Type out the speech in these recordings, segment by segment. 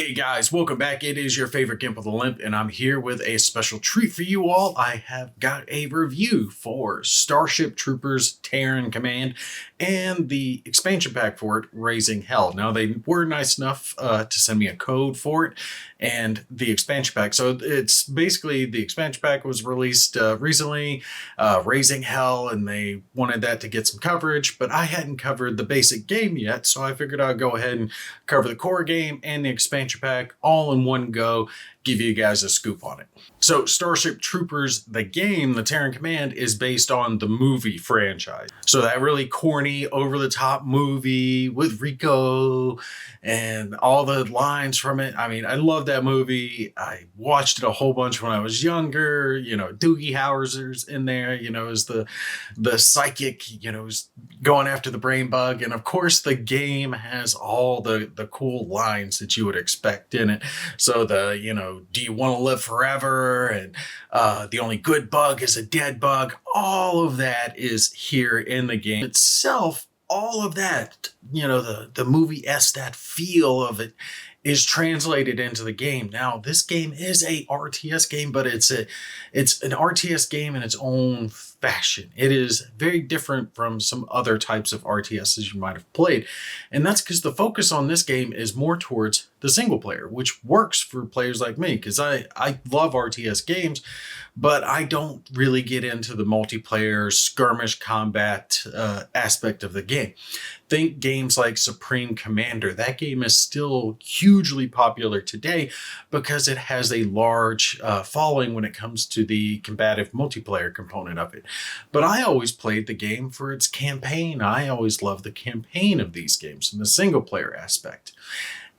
Hey guys, welcome back. It is your favorite Gimp of the Limp, and I'm here with a special treat for you all. I have got a review for Starship Troopers Terran Command and the expansion pack for it, Raising Hell. Now, they were nice enough to send me a code for it and the expansion pack. So it's basically the expansion pack was released recently, Raising Hell, and they wanted that to get some coverage, but I hadn't covered the basic game yet, so I figured I'd go ahead and cover the core game and the expansion pack all in one go, give you guys a scoop on it. So Starship Troopers, the game, the Terran Command, is based on the movie franchise. So that really corny, over-the-top movie with Rico and all the lines from it. I mean, I love that movie. I watched it a whole bunch when I was younger. You know, Doogie Howser's in there, you know, as the psychic, you know, is going after the brain bug. And of course, the game has all the cool lines that you would expect in it. So do you want to live forever? And the only good bug is a dead bug. All of that is here in the game itself. All of that, you know, the movie-esque, that feel of it is translated into the game. Now, this game is a RTS game, but it's an RTS game in its own fashion. It is very different from some other types of RTSs you might have played. And that's because the focus on this game is more towards the single player, which works for players like me, because I love RTS games, but I don't really get into the multiplayer skirmish combat aspect of the game. Think games like Supreme Commander. That game is still hugely popular today because it has a large following when it comes to the combative multiplayer component of it. But I always played the game for its campaign. I always loved the campaign of these games and the single player aspect.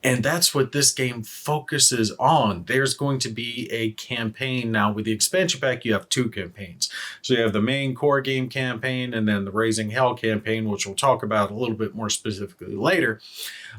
And that's what this game focuses on. There's going to be a campaign. Now, with the expansion pack, you have two campaigns. So you have the main core game campaign and then the Raising Hell campaign, which we'll talk about a little bit more specifically later.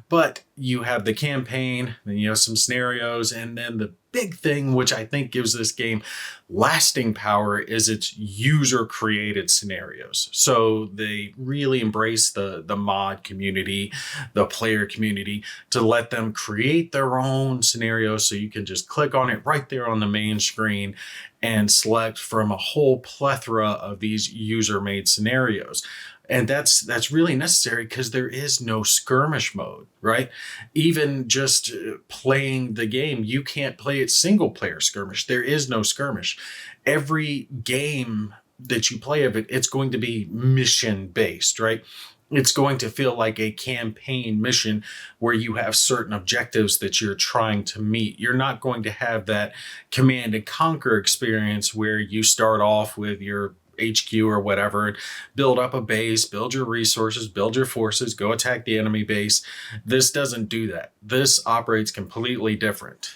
But you have the campaign, then you have some scenarios, and then the big thing, which I think gives this game lasting power, is its user-created scenarios. So they really embrace the mod community, the player community, to let them create their own scenarios. So you can just click on it right there on the main screen and select from a whole plethora of these user-made scenarios. And that's really necessary because there is no skirmish mode, right? Even just playing the game, you can't play it single player skirmish. There is no skirmish. Every game that you play of it, it's going to be mission based, right? It's going to feel like a campaign mission where you have certain objectives that you're trying to meet. You're not going to have that command and conquer experience where you start off with your HQ or whatever, build up a base, build your resources, build your forces, go attack the enemy base. This doesn't do that. This operates completely different.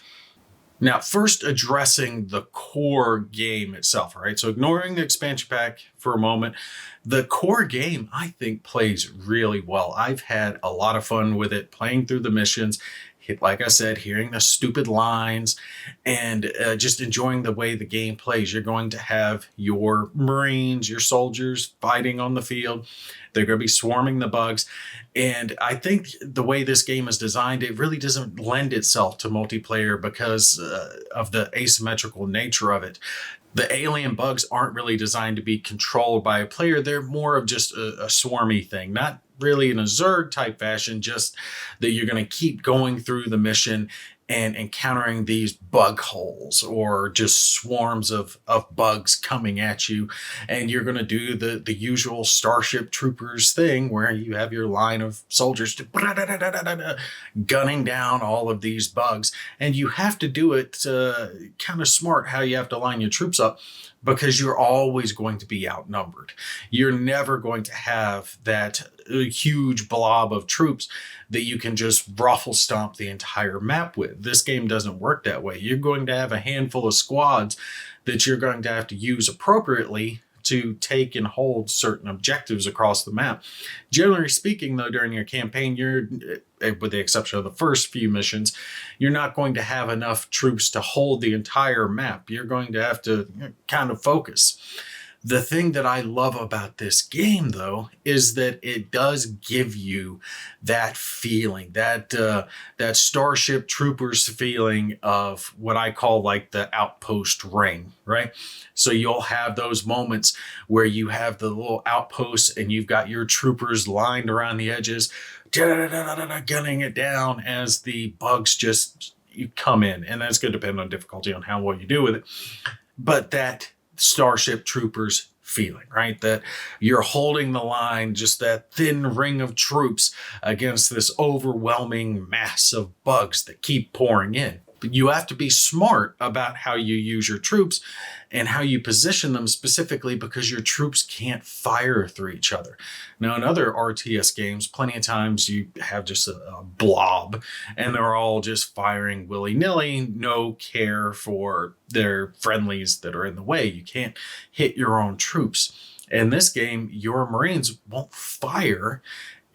Now, first addressing the core game itself, all right? So ignoring the expansion pack for a moment, the core game, I think, plays really well. I've had a lot of fun with it, playing through the missions, like I said, hearing the stupid lines and just enjoying the way the game plays. You're going to have your Marines, your soldiers fighting on the field. They're going to be swarming the bugs. And I think the way this game is designed, it really doesn't lend itself to multiplayer because of the asymmetrical nature of it. The alien bugs aren't really designed to be controlled by a player. They're more of just a swarmy thing, not really in a Zerg type fashion, just that you're going to keep going through the mission and encountering these bug holes or just swarms of bugs coming at you. And you're going to do the usual Starship Troopers thing where you have your line of soldiers gunning down all of these bugs. And you have to do it kind of smart how you have to line your troops up, because you're always going to be outnumbered. You're never going to have that huge blob of troops that you can just ruffle stomp the entire map with. This game doesn't work that way. You're going to have a handful of squads that you're going to have to use appropriately to take and hold certain objectives across the map. Generally speaking, though, during your campaign, you're, with the exception of the first few missions, you're not going to have enough troops to hold the entire map. You're going to have to kind of focus. The thing that I love about this game, though, is that it does give you that feeling, that Starship Troopers feeling of what I call like the outpost ring, right? So you'll have those moments where you have the little outposts and you've got your troopers lined around the edges, gunning it down as the bugs just you come in, and that's going to depend on difficulty on how well you do with it. But that Starship Troopers feeling, right? That you're holding the line, just that thin ring of troops against this overwhelming mass of bugs that keep pouring in. But you have to be smart about how you use your troops and how you position them specifically, because your troops can't fire through each other. Now, in other RTS games, plenty of times you have just a blob and they're all just firing willy-nilly, no care for their friendlies that are in the way. You can't hit your own troops. In this game, your Marines won't fire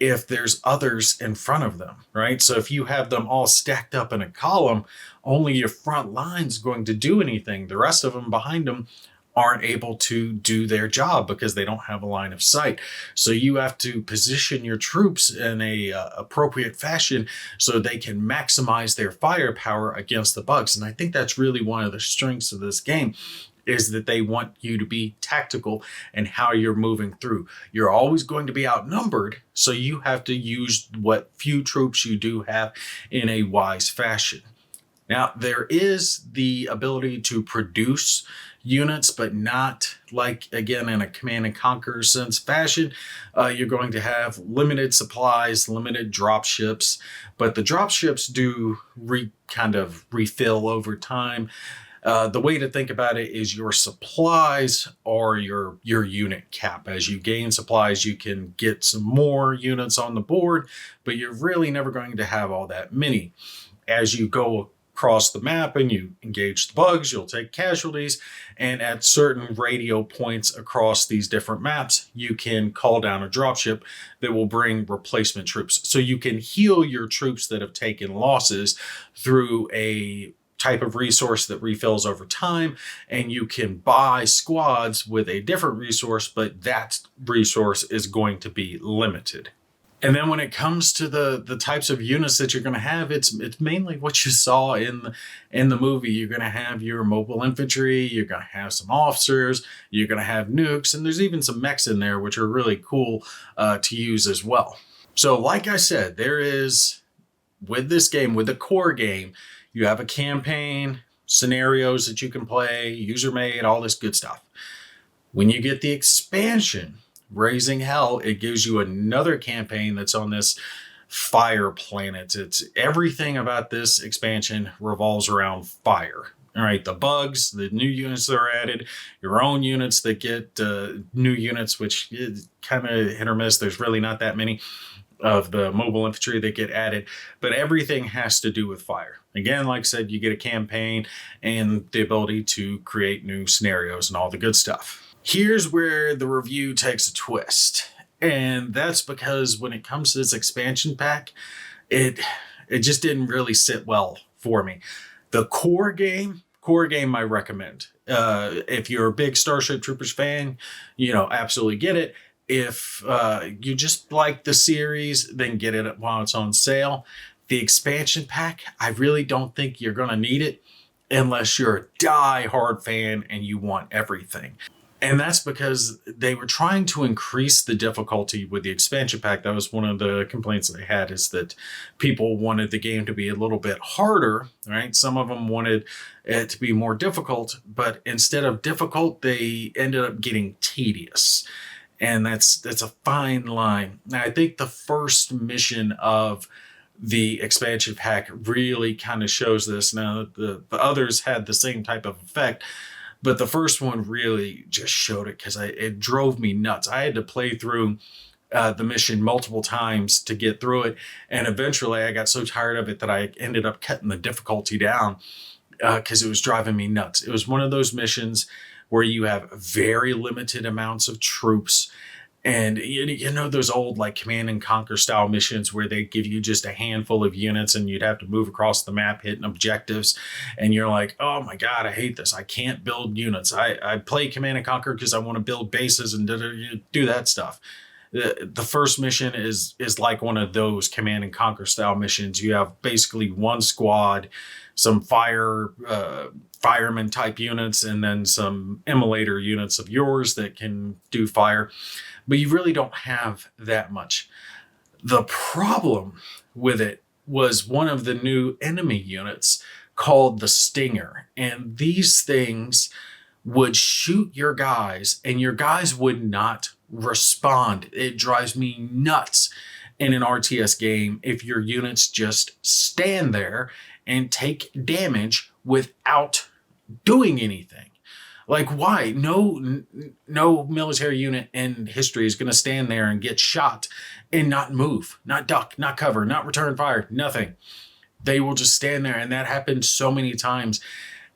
if there's others in front of them, right? So if you have them all stacked up in a column, only your front line's going to do anything. The rest of them behind them aren't able to do their job because they don't have a line of sight. So you have to position your troops in a appropriate fashion so they can maximize their firepower against the bugs. And I think that's really one of the strengths of this game, is that they want you to be tactical in how you're moving through. You're always going to be outnumbered, so you have to use what few troops you do have in a wise fashion. Now, there is the ability to produce units, but not like, again, in a Command and Conquer sense fashion. You're going to have limited supplies, limited drop ships, but the drop ships do kind of refill over time. The way to think about it is your supplies are your unit cap. As you gain supplies, you can get some more units on the board, but you're really never going to have all that many. As you go across the map and you engage the bugs, you'll take casualties, and at certain radio points across these different maps, you can call down a dropship that will bring replacement troops. So you can heal your troops that have taken losses through a type of resource that refills over time, and you can buy squads with a different resource, but that resource is going to be limited. And then when it comes to the types of units that you're going to have, it's mainly what you saw in the movie. You're going to have your mobile infantry, you're going to have some officers, you're going to have nukes, and there's even some mechs in there, which are really cool to use as well. So like I said, there is, with this game, with the core game, you have a campaign, scenarios that you can play, user-made, all this good stuff. When you get the expansion, Raising Hell, it gives you another campaign that's on this fire planet. It's everything about this expansion revolves around fire. All right, the bugs, the new units that are added, your own units that get new units, which is kind of hit or miss. There's really not that many of the mobile infantry that get added, but everything has to do with fire. Again, like I said, you get a campaign and the ability to create new scenarios and all the good stuff. Here's where the review takes a twist, and that's because when it comes to this expansion pack, it just didn't really sit well for me. The core game I recommend. If you're a big Starship Troopers fan, absolutely get it. If you just like the series, then get it while it's on sale. The expansion pack, I really don't think you're going to need it unless you're a die-hard fan and you want everything. And that's because they were trying to increase the difficulty with the expansion pack. That was one of the complaints that I had, is that people wanted the game to be a little bit harder, right? Some of them wanted it to be more difficult, but instead of difficult, they ended up getting tedious. And that's a fine line. Now, I think the first mission of the expansion pack really kind of shows this. Now, the others had the same type of effect, but the first one really just showed it, because it drove me nuts. I had to play through the mission multiple times to get through it. And eventually I got so tired of it that I ended up cutting the difficulty down because it was driving me nuts. It was one of those missions where you have very limited amounts of troops, And you know those old like Command and Conquer style missions where they give you just a handful of units and you'd have to move across the map hitting objectives, and you're like, oh my god, I hate this. I can't build units. I play Command and Conquer because I want to build bases and do that stuff. The first mission is like one of those Command and Conquer style missions. You have basically one squad, some fireman type units, and then some immolator units of yours that can do fire, but you really don't have that much. The problem with it was one of the new enemy units called the Stinger, and these things would shoot your guys and your guys would not respond. It drives me nuts in an RTS game if your units just stand there and take damage without doing anything. Like, why? No military unit in history is going to stand there and get shot and not move, not duck, not cover, not return fire, nothing. They will just stand there, and that happened so many times.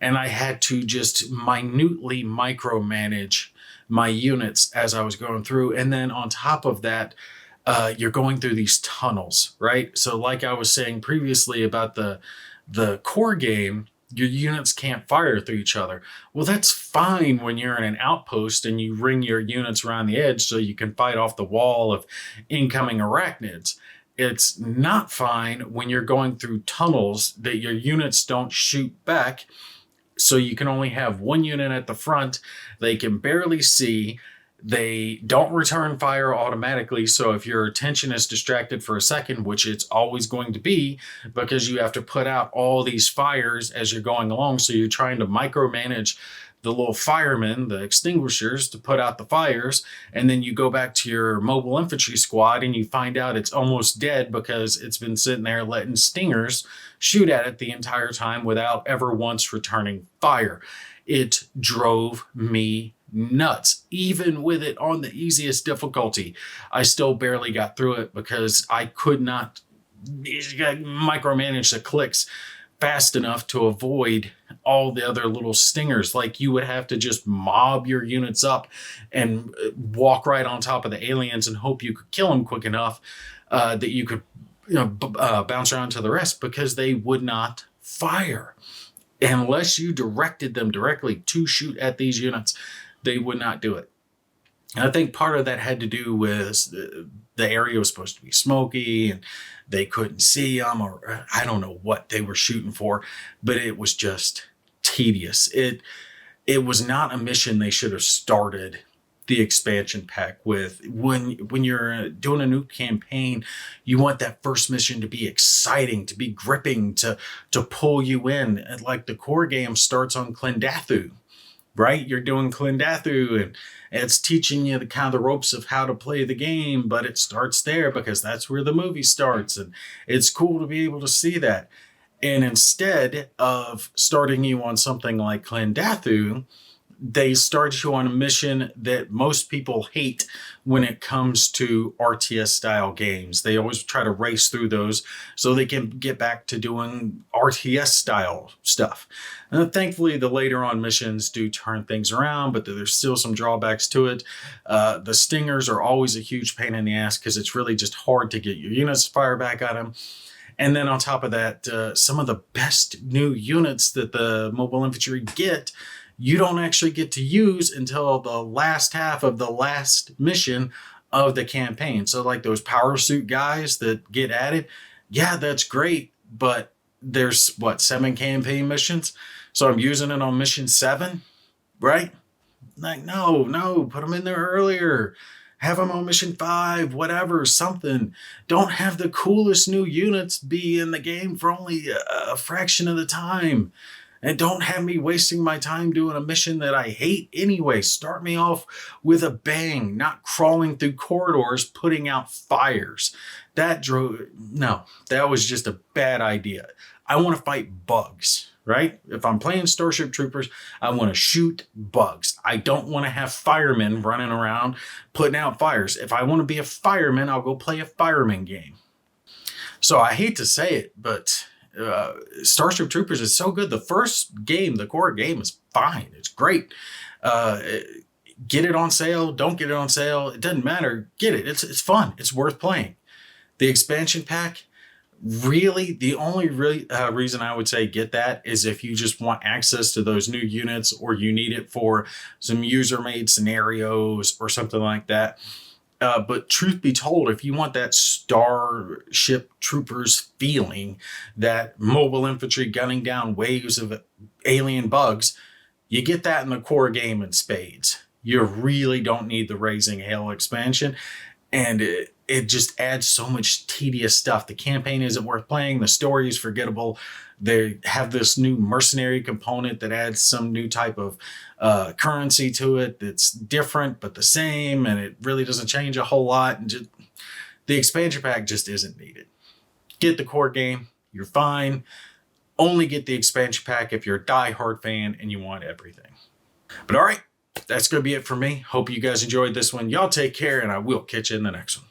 And I had to just minutely micromanage my units as I was going through. And then on top of that, you're going through these tunnels, right? So like I was saying previously about the core game, your units can't fire through each other. Well, that's fine when you're in an outpost and you ring your units around the edge so you can fight off the wall of incoming arachnids. It's not fine when you're going through tunnels that your units don't shoot back. So you can only have one unit at the front. They can barely see. They don't return fire automatically. So if your attention is distracted for a second, which it's always going to be because you have to put out all these fires as you're going along. So you're trying to micromanage the little firemen, the extinguishers, to put out the fires. And then you go back to your mobile infantry squad and you find out it's almost dead because it's been sitting there letting stingers shoot at it the entire time without ever once returning fire. It drove me nuts. Even with it on the easiest difficulty, I still barely got through it because I could not micromanage the clicks fast enough to avoid all the other little stingers. Like, you would have to just mob your units up and walk right on top of the aliens and hope you could kill them quick enough that you could bounce around to the rest, because they would not fire unless you directed them directly to shoot at these units. They would not do it. And I think part of that had to do with the area was supposed to be smoky and they couldn't see them, or I don't know what they were shooting for, but it was just tedious. It was not a mission they should have started the expansion pack with. When you're doing a new campaign, you want that first mission to be exciting, to be gripping, to pull you in. And like the core game starts on Clendathu, right? You're doing Clendathu and it's teaching you the kind of the ropes of how to play the game, but it starts there because that's where the movie starts. And it's cool to be able to see that. And instead of starting you on something like Clendathu, they start you on a mission that most people hate when it comes to RTS style games. They always try to race through those so they can get back to doing RTS style stuff. And thankfully, the later on missions do turn things around, but there's still some drawbacks to it. The stingers are always a huge pain in the ass because it's really just hard to get your units to fire back at them. And then on top of that, some of the best new units that the mobile infantry get, you don't actually get to use until the last half of the last mission of the campaign. So like those power suit guys that get added, yeah, that's great, but there's 7 campaign missions? So I'm using it on mission 7, right? Like, no, put them in there earlier. Have them on mission 5, whatever, something. Don't have the coolest new units be in the game for only a fraction of the time. And don't have me wasting my time doing a mission that I hate anyway. Start me off with a bang, not crawling through corridors, putting out fires. That was just a bad idea. I want to fight bugs, right? If I'm playing Starship Troopers, I want to shoot bugs. I don't want to have firemen running around putting out fires. If I want to be a fireman, I'll go play a fireman game. So I hate to say it, but Starship Troopers is so good. The first game, the core game, is fine. It's great. Get it on sale, don't get it on sale, it doesn't matter. Get it. It's fun. It's worth playing. The expansion pack, really, the only reason I would say get that is if you just want access to those new units, or you need it for some user-made scenarios or something like that. But truth be told, if you want that Starship Troopers feeling, that mobile infantry gunning down waves of alien bugs, you get that in the core game in spades. You really don't need the Raising Hell expansion. And it just adds so much tedious stuff. The campaign isn't worth playing. The story is forgettable. They have this new mercenary component that adds some new type of currency to it that's different but the same, and it really doesn't change a whole lot. And just, the expansion pack just isn't needed. Get the core game. You're fine. Only get the expansion pack if you're a diehard fan and you want everything. But all right, that's going to be it for me. Hope you guys enjoyed this one. Y'all take care, and I will catch you in the next one.